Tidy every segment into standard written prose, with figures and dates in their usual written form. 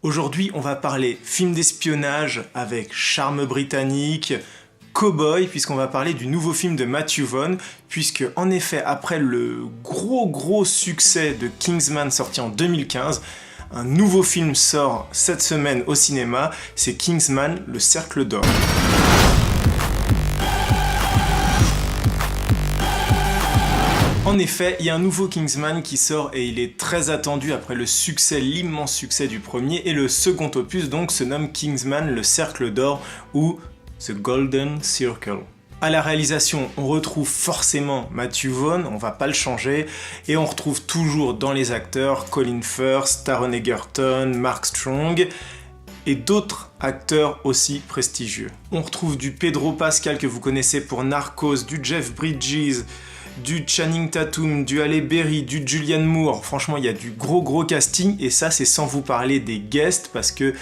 Aujourd'hui, on va parler film d'espionnage avec charme britannique, Cowboy, puisqu'on va parler du nouveau film de Matthew Vaughn, puisque en effet, après le gros succès de Kingsman sorti en 2015, un nouveau film sort cette semaine au cinéma, c'est Kingsman, le Cercle d'Or. En effet, il y a un nouveau Kingsman qui sort et il est très attendu après l'immense succès du premier, et le second opus donc se nomme Kingsman, le Cercle d'Or ou The Golden Circle. À la réalisation, on retrouve forcément Matthew Vaughn, on va pas le changer, et on retrouve toujours dans les acteurs Colin Firth, Taron Egerton, Mark Strong, et d'autres acteurs aussi prestigieux. On retrouve du Pedro Pascal que vous connaissez pour Narcos, du Jeff Bridges, du Channing Tatum, du Halle Berry, du Julianne Moore. Franchement, il y a du gros casting, et ça c'est sans vous parler des guests, parce que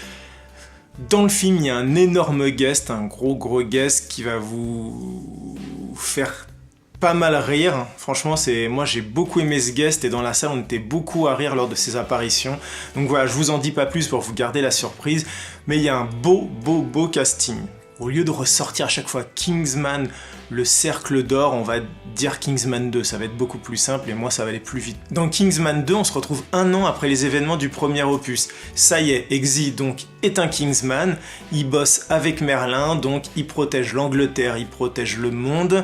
dans le film, il y a un énorme guest, un gros guest qui va vous faire pas mal rire. Franchement, moi j'ai beaucoup aimé ce guest, et dans la salle on était beaucoup à rire lors de ses apparitions. Donc voilà, je vous en dis pas plus pour vous garder la surprise, mais il y a un beau casting. Au lieu de ressortir à chaque fois Kingsman, le Cercle d'Or, on va dire Kingsman 2, ça va être beaucoup plus simple et moi ça va aller plus vite. Dans Kingsman 2, on se retrouve un an après les événements du premier opus. Ça y est, Eggsy donc est un Kingsman, il bosse avec Merlin, donc il protège l'Angleterre, il protège le monde.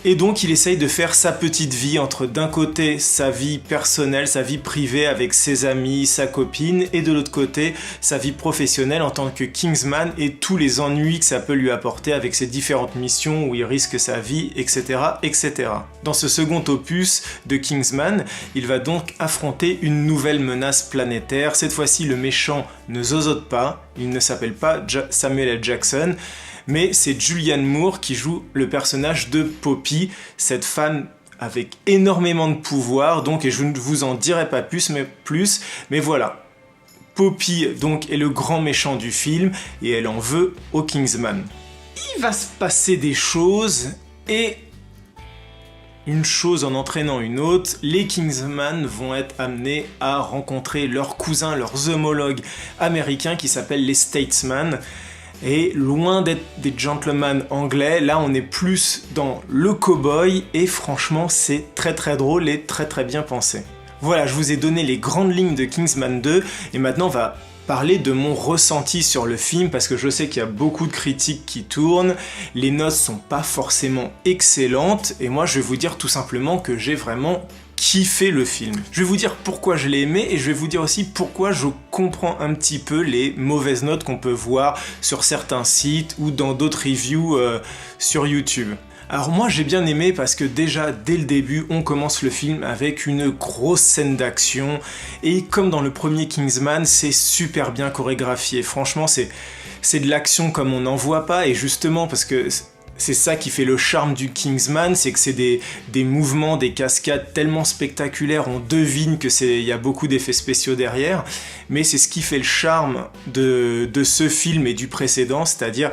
Et donc il essaye de faire sa petite vie entre d'un côté sa vie personnelle, sa vie privée avec ses amis, sa copine, et de l'autre côté sa vie professionnelle en tant que Kingsman et tous les ennuis que ça peut lui apporter avec ses différentes missions où il risque sa vie, etc. Dans ce second opus de Kingsman, il va donc affronter une nouvelle menace planétaire. Cette fois-ci, le méchant ne zozote pas, il ne s'appelle pas Samuel L. Jackson, mais c'est Julianne Moore qui joue le personnage de Poppy, cette femme avec énormément de pouvoir, donc, et je ne vous en dirai pas plus, mais voilà. Poppy donc est le grand méchant du film, et elle en veut au Kingsman. Il va se passer des choses, et une chose en entraînant une autre, les Kingsman vont être amenés à rencontrer leurs cousins, leurs homologues américains qui s'appellent les Statesman. Et loin d'être des gentlemen anglais, là on est plus dans le cowboy, et franchement c'est très drôle et très bien pensé. Voilà, je vous ai donné les grandes lignes de Kingsman 2, et maintenant on va parler de mon ressenti sur le film, parce que je sais qu'il y a beaucoup de critiques qui tournent, les notes sont pas forcément excellentes, et moi je vais vous dire tout simplement que j'ai vraiment kiffé le film. Je vais vous dire pourquoi je l'ai aimé, et je vais vous dire aussi pourquoi je comprends un petit peu les mauvaises notes qu'on peut voir sur certains sites ou dans d'autres reviews sur YouTube. Alors moi j'ai bien aimé parce que déjà dès le début on commence le film avec une grosse scène d'action, et comme dans le premier Kingsman, c'est super bien chorégraphié. Franchement c'est de l'action comme on n'en voit pas, et justement parce que c'est ça qui fait le charme du Kingsman, c'est que c'est des mouvements, des cascades tellement spectaculaires, on devine qu'il y a beaucoup d'effets spéciaux derrière, mais c'est ce qui fait le charme de ce film et du précédent, c'est-à-dire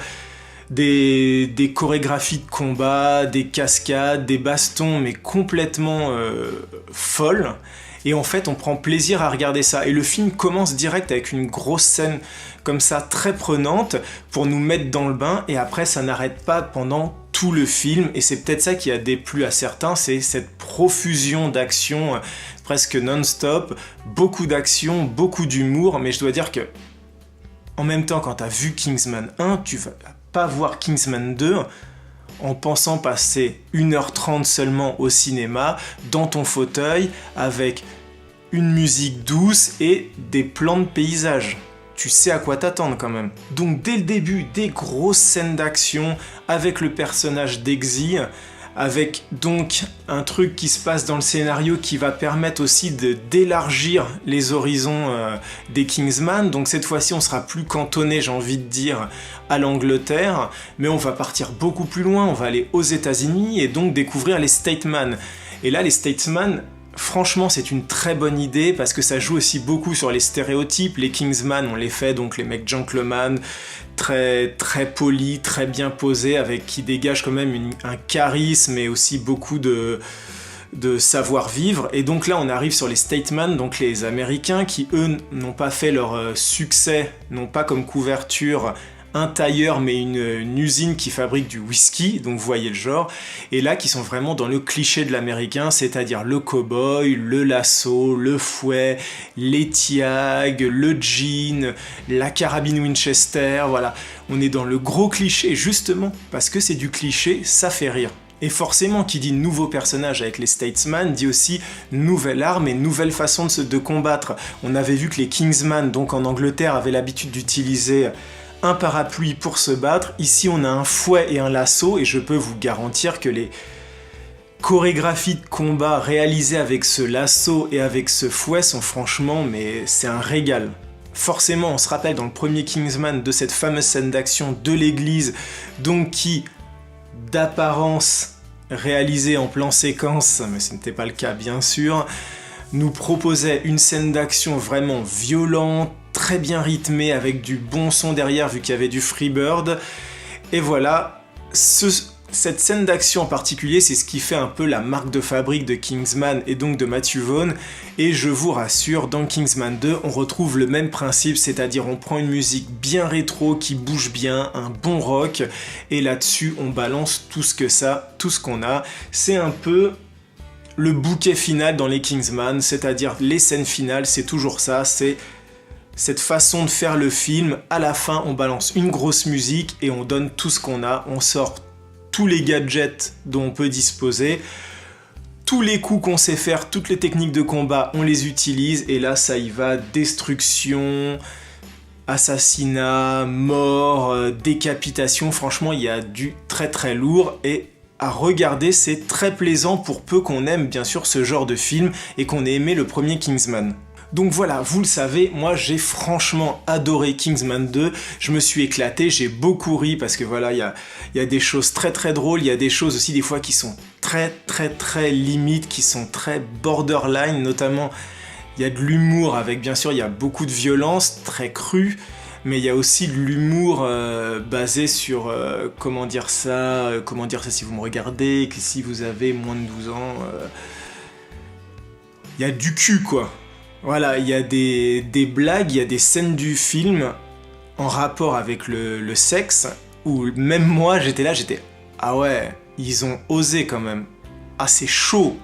des chorégraphies de combat, des cascades, des bastons, mais complètement folles. Et en fait, on prend plaisir à regarder ça. Et le film commence direct avec une grosse scène comme ça, très prenante, pour nous mettre dans le bain. Et après, ça n'arrête pas pendant tout le film. Et c'est peut-être ça qui a déplu à certains, c'est cette profusion d'action presque non-stop. Beaucoup d'action, beaucoup d'humour. Mais je dois dire que, en même temps, quand tu as vu Kingsman 1, tu vas pas voir Kingsman 2... en pensant passer 1h30 seulement au cinéma, dans ton fauteuil, avec une musique douce et des plans de paysage. Tu sais à quoi t'attendre quand même. Donc dès le début, des grosses scènes d'action avec le personnage d'Eggsy, avec donc un truc qui se passe dans le scénario qui va permettre aussi d'élargir les horizons des Kingsman. Donc cette fois-ci, on sera plus cantonné, j'ai envie de dire, à l'Angleterre, mais on va partir beaucoup plus loin, on va aller aux États-Unis et donc découvrir les Statesman. Et là, les Statesman, franchement, c'est une très bonne idée parce que ça joue aussi beaucoup sur les stéréotypes. Les Kingsman, on les fait, donc les mecs gentlemen, très polis, très bien posés, avec qui dégagent quand même un charisme et aussi beaucoup de de savoir-vivre. Et donc là, on arrive sur les Statesman, donc les Américains, qui eux n'ont pas fait leur succès, n'ont pas comme couverture un tailleur mais une usine qui fabrique du whisky, donc vous voyez le genre, et là qui sont vraiment dans le cliché de l'américain, c'est-à-dire le cow-boy, le lasso, le fouet, les tiags, le jean, la carabine Winchester, voilà, on est dans le gros cliché justement, parce que c'est du cliché, ça fait rire. Et forcément, qui dit nouveau personnage avec les Statesman, dit aussi nouvelle arme et nouvelle façon de combattre. On avait vu que les Kingsman, donc en Angleterre, avaient l'habitude d'utiliser un parapluie pour se battre. Ici, on a un fouet et un lasso, et je peux vous garantir que les chorégraphies de combat réalisées avec ce lasso et avec ce fouet sont franchement, mais c'est un régal. Forcément, on se rappelle dans le premier Kingsman de cette fameuse scène d'action de l'église, donc qui, d'apparence, réalisée en plan séquence, mais ce n'était pas le cas bien sûr, nous proposait une scène d'action vraiment violente, très bien rythmée, avec du bon son derrière vu qu'il y avait du Freebird. Et voilà, cette scène d'action en particulier, c'est ce qui fait un peu la marque de fabrique de Kingsman et donc de Matthew Vaughn. Et je vous rassure, dans Kingsman 2, on retrouve le même principe, c'est-à-dire on prend une musique bien rétro qui bouge bien, un bon rock, et là-dessus on balance tout ce qu'on a. C'est un peu le bouquet final dans les Kingsman, c'est-à-dire les scènes finales, c'est toujours ça, c'est cette façon de faire le film. À la fin, on balance une grosse musique et on donne tout ce qu'on a, on sort tous les gadgets dont on peut disposer, tous les coups qu'on sait faire, toutes les techniques de combat, on les utilise, et là ça y va, destruction, assassinat, mort, décapitation, franchement il y a du très très lourd, et à regarder c'est très plaisant pour peu qu'on aime bien sûr ce genre de film et qu'on ait aimé le premier Kingsman. Donc voilà, vous le savez, moi j'ai franchement adoré Kingsman 2, je me suis éclaté, j'ai beaucoup ri parce que voilà, il y a des choses très très drôles, il y a des choses aussi des fois qui sont très très très limites, qui sont très borderline, notamment il y a de l'humour avec, bien sûr, il y a beaucoup de violence, très crue, mais il y a aussi de l'humour basé sur, comment dire ça si vous me regardez, que si vous avez moins de 12 ans, il y a du cul quoi. Voilà, il y a des blagues, il y a des scènes du film en rapport avec le sexe, où même moi j'étais ah ouais, ils ont osé quand même. Ah c'est chaud,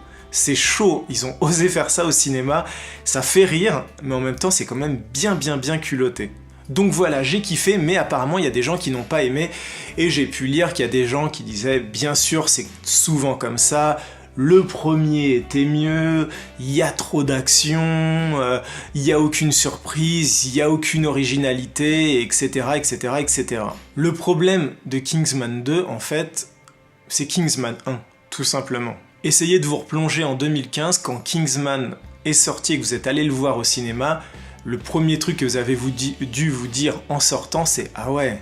ils ont osé faire ça au cinéma, ça fait rire, mais en même temps c'est quand même bien culotté. Donc voilà, j'ai kiffé, mais apparemment il y a des gens qui n'ont pas aimé, et j'ai pu lire qu'il y a des gens qui disaient, bien sûr c'est souvent comme ça, le premier était mieux, il y a trop d'action, il n'y a aucune surprise, il n'y a aucune originalité, etc., etc., etc. Le problème de Kingsman 2, en fait, c'est Kingsman 1, tout simplement. Essayez de vous replonger en 2015, quand Kingsman est sorti et que vous êtes allé le voir au cinéma, le premier truc que vous avez dû vous dire en sortant, c'est « Ah ouais,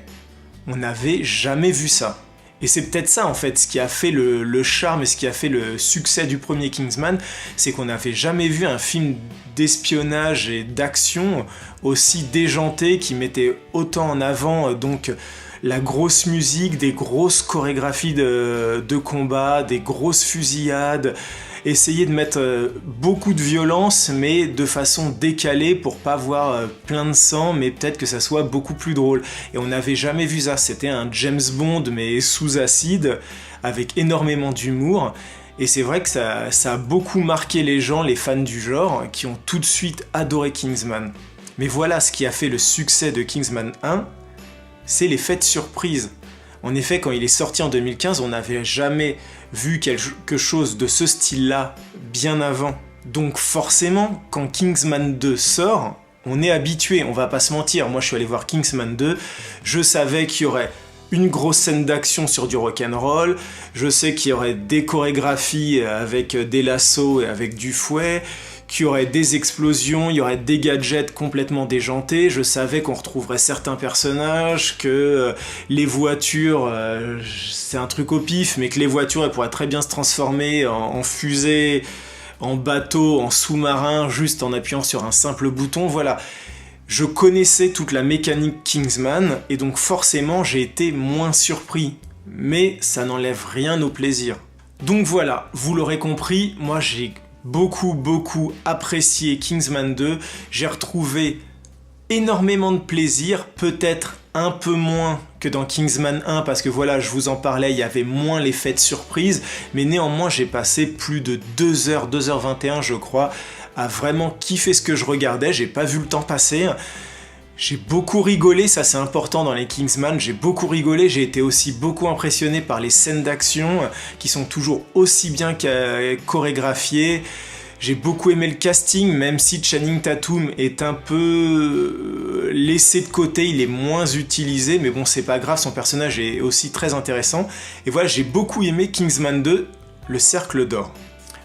on n'avait jamais vu ça ». Et c'est peut-être ça en fait, ce qui a fait le charme et ce qui a fait le succès du premier Kingsman, c'est qu'on n'avait jamais vu un film d'espionnage et d'action aussi déjanté, qui mettait autant en avant donc la grosse musique, des grosses chorégraphies de combat, des grosses fusillades, essayer de mettre beaucoup de violence mais de façon décalée pour pas voir plein de sang, mais peut-être que ça soit beaucoup plus drôle. Et on n'avait jamais vu ça, c'était un James Bond mais sous acide, avec énormément d'humour. Et c'est vrai que ça a beaucoup marqué les gens, les fans du genre, qui ont tout de suite adoré Kingsman. Mais voilà, ce qui a fait le succès de Kingsman 1, c'est l'effet de surprise. En effet, quand il est sorti en 2015, on n'avait jamais vu quelque chose de ce style-là bien avant. Donc forcément, quand Kingsman 2 sort, on est habitué, on va pas se mentir. Moi, je suis allé voir Kingsman 2, je savais qu'il y aurait une grosse scène d'action sur du rock'n'roll, je sais qu'il y aurait des chorégraphies avec des lassos et avec du fouet, qu'il y aurait des explosions, il y aurait des gadgets complètement déjantés, je savais qu'on retrouverait certains personnages, que les voitures, c'est un truc au pif, mais que les voitures elles pourraient très bien se transformer en fusées, en bateaux, en sous-marins, juste en appuyant sur un simple bouton, voilà. Je connaissais toute la mécanique Kingsman, et donc forcément j'ai été moins surpris, mais ça n'enlève rien au plaisir. Donc voilà, vous l'aurez compris, moi j'ai beaucoup apprécié Kingsman 2, j'ai retrouvé énormément de plaisir, peut-être un peu moins que dans Kingsman 1 parce que voilà, je vous en parlais, il y avait moins l'effet de surprise, mais néanmoins j'ai passé plus de 2 heures, 2h21 je crois, à vraiment kiffer ce que je regardais, j'ai pas vu le temps passer. J'ai beaucoup rigolé, ça c'est important dans les Kingsman, j'ai beaucoup rigolé, j'ai été aussi beaucoup impressionné par les scènes d'action qui sont toujours aussi bien chorégraphiées. J'ai beaucoup aimé le casting, même si Channing Tatum est un peu laissé de côté, il est moins utilisé, mais bon c'est pas grave, son personnage est aussi très intéressant. Et voilà, j'ai beaucoup aimé Kingsman 2, le cercle d'or.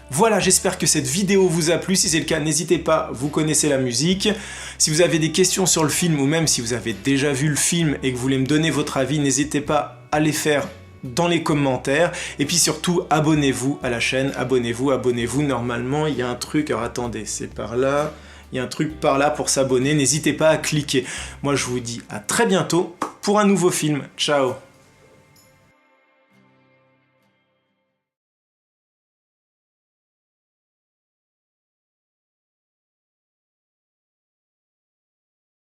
Voilà, j'espère que cette vidéo vous a plu. Si c'est le cas, n'hésitez pas, vous connaissez la musique. Si vous avez des questions sur le film, ou même si vous avez déjà vu le film et que vous voulez me donner votre avis, n'hésitez pas à les faire dans les commentaires. Et puis surtout, abonnez-vous à la chaîne, abonnez-vous. Normalement, il y a un truc, alors attendez, c'est par là. Il y a un truc par là pour s'abonner. N'hésitez pas à cliquer. Moi, je vous dis à très bientôt pour un nouveau film. Ciao!